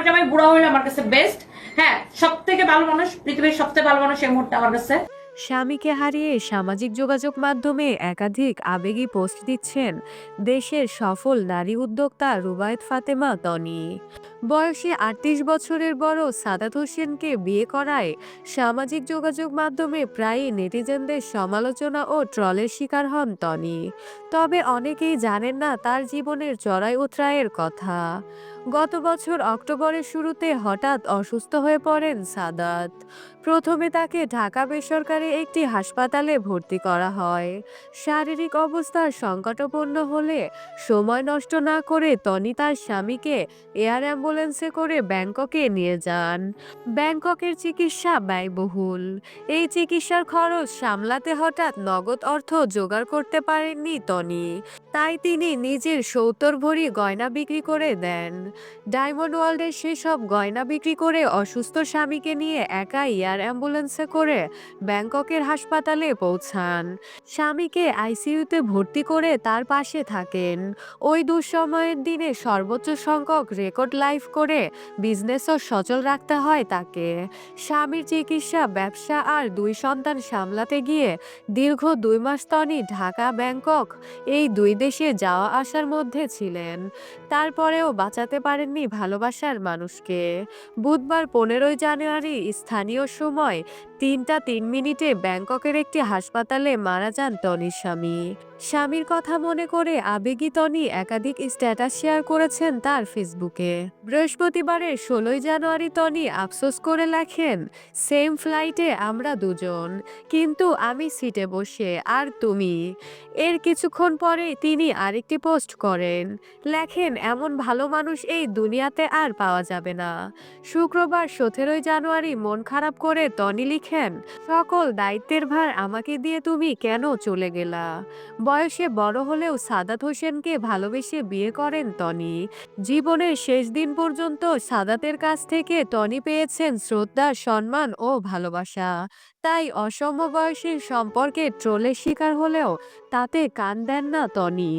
আমার জামাই বুড়া হইলে আমার কাছে বেস্ট। হ্যাঁ, সব থেকে ভালো মানুষ, পৃথিবীর সবচেয়ে ভালো মানুষ এই মুহূর্তে আমার কাছে। স্বামীকে হারিয়ে সামাজিক যোগাযোগ মাধ্যমে একাধিক আবেগী পোস্ট দিচ্ছেন দেশের সফল নারী উদ্যোক্তা রুবায়েত ফাতেমা তনি। বয়সে ৩৮ বছরের বড় সাদাত হোসেনকে বিয়ে করায় সামাজিক যোগাযোগ মাধ্যমে প্রায়ই নেটিজেনদের সমালোচনা ও ট্রলের শিকার হন তনি। তবে অনেকেই জানেন না তার জীবনের চড়াই উতরাইয়ের কথা। গত বছর অক্টোবরের শুরুতে হঠাৎ অসুস্থ হয়ে পড়েন সাদাত। প্রথমে তাকে ঢাকা বেসরকারি একটি হাসপাতালে ভর্তি করা হয়। শারীরিক অবস্থা সংকটাপন্ন হলে সময় নষ্ট না করে তনি তার স্বামীকে এয়ার অ্যাম্বুলেন্সে করে ব্যাংককে নিয়ে যান। ব্যাংককের চিকিৎসা ব্যয়বহুল। এই চিকিৎসার খরচ সামলাতে হঠাৎ নগদ অর্থ জোগাড় করতে পারেননি তনি। তাই তিনি নিজের ৭০ ভরি গয়না বিক্রি করে দেন। ডায়মন্ড ওয়ার্ল্ডের সেসব গয়না বিক্রি করে অসুস্থ স্বামীকে নিয়ে একা এয়ার অ্যাম্বুলেন্সে করে ব্যাংককের হাসপাতালে পৌঁছান। স্বামীকে আইসিইউতে ভর্তি করে তার পাশে থাকেন। ওই দুঃসময়ের দিনে সর্বোচ্চ সংখ্যক রেকর্ড লাইভ করে বিজনেসও সচল রাখতে হয় তাকে। স্বামীর চিকিৎসা, ব্যবসা আর ২ সন্তান সামলাতে গিয়ে দীর্ঘ ২ মাস তনি ঢাকা ব্যাংকক এই ২ দেশে যাওয়া আসার মধ্যে ছিলেন। তারপরেও বাঁচাতে পারেননি ভালোবাসার মানুষকে। বুধবার ১৫ই জানুয়ারি স্থানীয় সময় ৩টা ৩ মিনিটে ব্যাংককের একটি হাসপাতালে মারা যান তনির স্বামী। স্বামীর কথা মনে করে আবেগী তনি একাধিক স্ট্যাটাস শেয়ার করেছেন তার ফেসবুকে। বৃহস্পতিবারের ১৬ই জানুয়ারি তনি আফসোস করে লেখেন, সেম ফ্লাইটে আমরা দুজন, কিন্তু আমি সিটে বসে আর তুমি। এর কিছুক্ষণ পরে তিনি আরেকটি পোস্ট করেন, লেখেন এমন ভালো মানুষ এই দুনিয়াতে আর পাওয়া যাবে না। শুক্রবার ১৭ই জানুয়ারি মন খারাপ করে তনি লিখেন, সকল দায়িত্বের ভার আমাকে দিয়ে তুমি কেন চলে গেলা। বয়সে বড় হলেও সাদাত হোসেনকে ভালোবেসে বিয়ে করেন তনি। জীবনের শেষ দিন পর্যন্ত সাদাতের কাছ থেকে টনি পেয়েছেন শ্রদ্ধা, সম্মান ও ভালোবাসা। তাই অসমবয়সের সম্পর্কে ট্রোলের শিকার হলেও তাতে কান দেন না টনি।